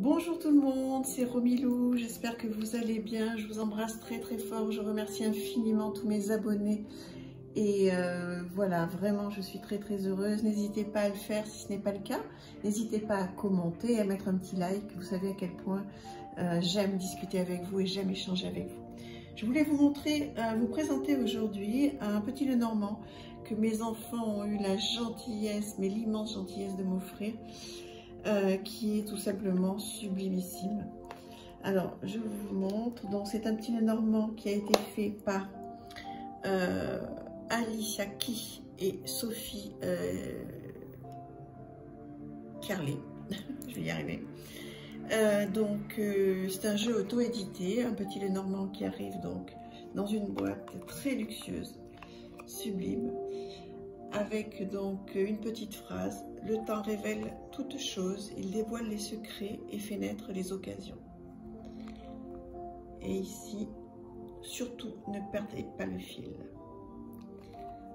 Bonjour tout le monde, c'est Romilou, j'espère que vous allez bien, je vous embrasse très très fort, je remercie infiniment tous mes abonnés et voilà, vraiment je suis très très heureuse, n'hésitez pas à le faire si ce n'est pas le cas, n'hésitez pas à commenter, à mettre un petit like, vous savez à quel point j'aime discuter avec vous et j'aime échanger avec vous. Je voulais vous montrer, vous présenter aujourd'hui un petit Lenormand que mes enfants ont eu la gentillesse, mais l'immense gentillesse de m'offrir. Qui est tout simplement sublimissime. Alors, je vous montre. Donc, c'est un petit Lenormand qui a été fait par Alicia Key et Sophie Carlet. Je vais y arriver. C'est un jeu auto-édité, un petit Lenormand qui arrive donc dans une boîte très luxueuse, sublime, avec donc une petite phrase: le temps révèle toutes choses, il dévoile les secrets et fait naître les occasions. Et ici, surtout ne perdez pas le fil.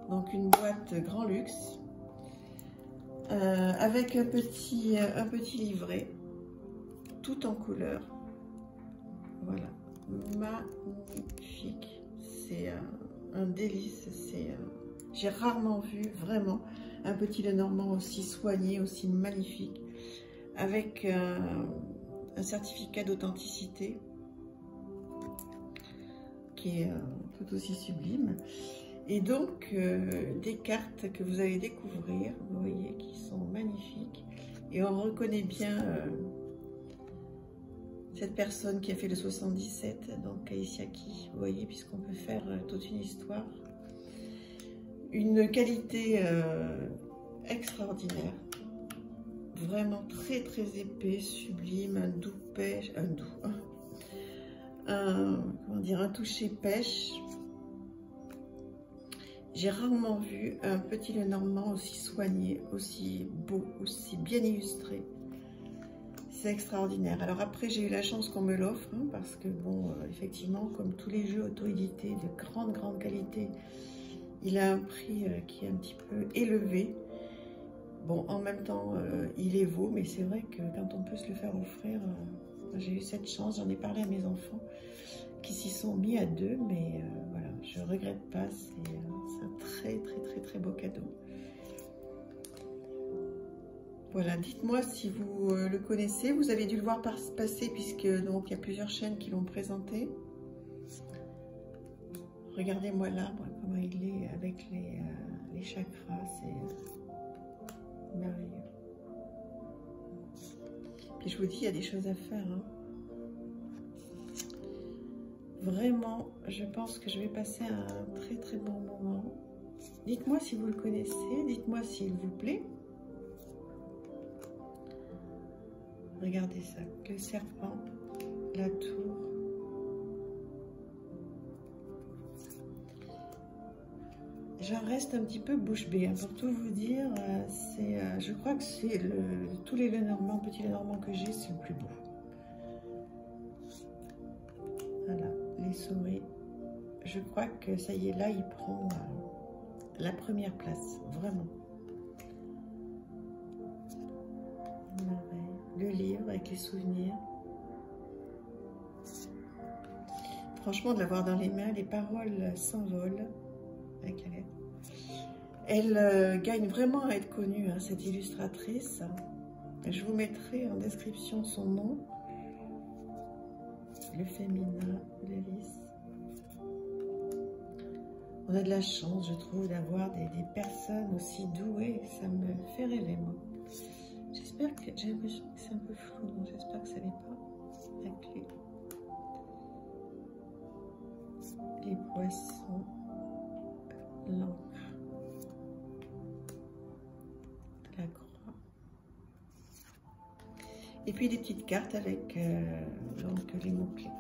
Donc une boîte grand luxe avec un petit livret tout en couleur. Voilà, magnifique, c'est un délice. J'ai rarement vu vraiment un petit Lenormand aussi soigné, aussi magnifique, avec un certificat d'authenticité qui est tout aussi sublime. Et donc des cartes que vous allez découvrir, vous voyez, qui sont magnifiques. Et on reconnaît bien cette personne qui a fait le 77, donc Alicia Key, vous voyez, puisqu'on peut faire toute une histoire. Une qualité extraordinaire, vraiment très très épais, sublime, un doux pêche, comment dire, un toucher pêche. J'ai rarement vu un petit Lenormand aussi soigné, aussi beau, aussi bien illustré. C'est extraordinaire. Alors après, j'ai eu la chance qu'on me l'offre, hein, parce que bon, effectivement, comme tous les jeux auto-édités de grande qualité, il a un prix qui est un petit peu élevé. Bon, en même temps, il les vaut, mais c'est vrai que quand on peut se le faire offrir, j'ai eu cette chance, j'en ai parlé à mes enfants qui s'y sont mis à deux, mais voilà, je ne regrette pas, c'est un très beau cadeau. Voilà, dites-moi si vous le connaissez, vous avez dû le voir passer puisque donc il y a plusieurs chaînes qui l'ont présenté. Regardez-moi l'arbre, comment il est avec les chakras, c'est merveilleux. Puis je vous dis, il y a des choses à faire, hein. Vraiment, je pense que je vais passer un très bon moment. Dites-moi si vous le connaissez, dites-moi s'il vous plaît. Regardez ça, le serpent, la tour. J'en reste un petit peu bouche bée, hein, pour tout vous dire. Je crois que c'est tous les Lenormand, petits Lenormand que j'ai, c'est le plus beau. Voilà, les souris. Je crois que ça y est, là, il prend la première place, vraiment. Le livre avec les souvenirs. Franchement, de l'avoir dans les mains, les paroles s'envolent. Elle gagne vraiment à être connue, hein, cette illustratrice. Je vous mettrai en description son nom. Le féminin, l'hélice. On a de la chance, je trouve, d'avoir des personnes aussi douées. Ça me fait rêver, moi. J'espère que j'ai l'impression que c'est un peu flou, donc j'espère que ça n'est pas la clé. Les poissons, l'encre, la croix, et puis des petites cartes avec donc les mots-clés.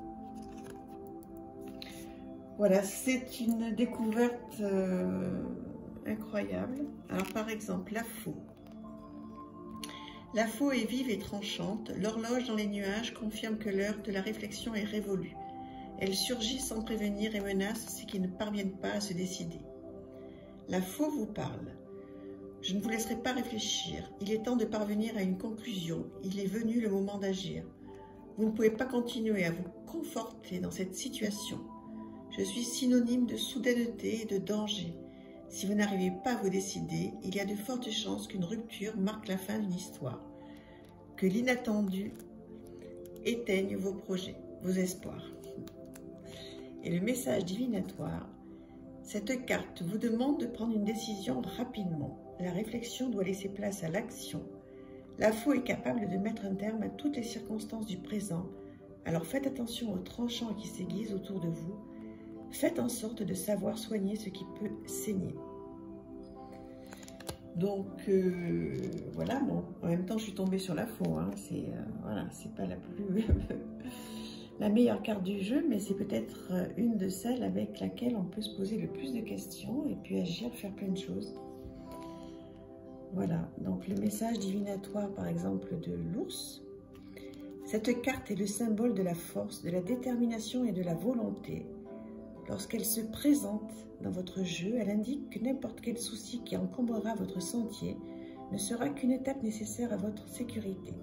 Voilà, c'est une découverte incroyable. Alors par exemple, la faux. La faux est vive et tranchante, l'horloge dans les nuages confirme que l'heure de la réflexion est révolue. Elle surgit sans prévenir et menace ceux qui ne parviennent pas à se décider. La faux vous parle. Je ne vous laisserai pas réfléchir. Il est temps de parvenir à une conclusion. Il est venu le moment d'agir. Vous ne pouvez pas continuer à vous conforter dans cette situation. Je suis synonyme de soudaineté et de danger. Si vous n'arrivez pas à vous décider, il y a de fortes chances qu'une rupture marque la fin d'une histoire, que l'inattendu éteigne vos projets, vos espoirs. Et le message divinatoire, cette carte vous demande de prendre une décision rapidement. La réflexion doit laisser place à l'action. La faux est capable de mettre un terme à toutes les circonstances du présent, alors faites attention aux tranchants qui s'aiguisent autour de vous. Faites en sorte de savoir soigner ce qui peut saigner. Donc, voilà, bon, en même temps, je suis tombée sur la faux. Hein, voilà, c'est pas la plus... la meilleure carte du jeu, mais c'est peut-être une de celles avec laquelle on peut se poser le plus de questions et puis agir, faire plein de choses. Voilà, donc le message divinatoire, par exemple, de l'ours. Cette carte est le symbole de la force, de la détermination et de la volonté. Lorsqu'elle se présente dans votre jeu, elle indique que n'importe quel souci qui encombrera votre sentier ne sera qu'une étape nécessaire à votre sécurité.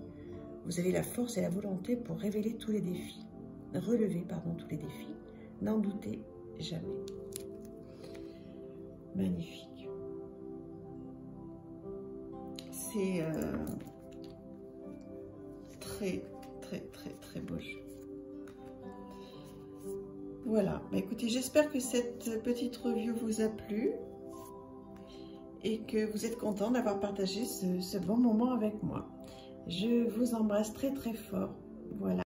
Vous avez la force et la volonté pour relever tous les défis. Tous les défis. N'en doutez jamais. Magnifique. C'est très beau jeu. Voilà, bah écoutez, j'espère que cette petite review vous a plu et que vous êtes content d'avoir partagé ce bon moment avec moi. Je vous embrasse très fort. Voilà.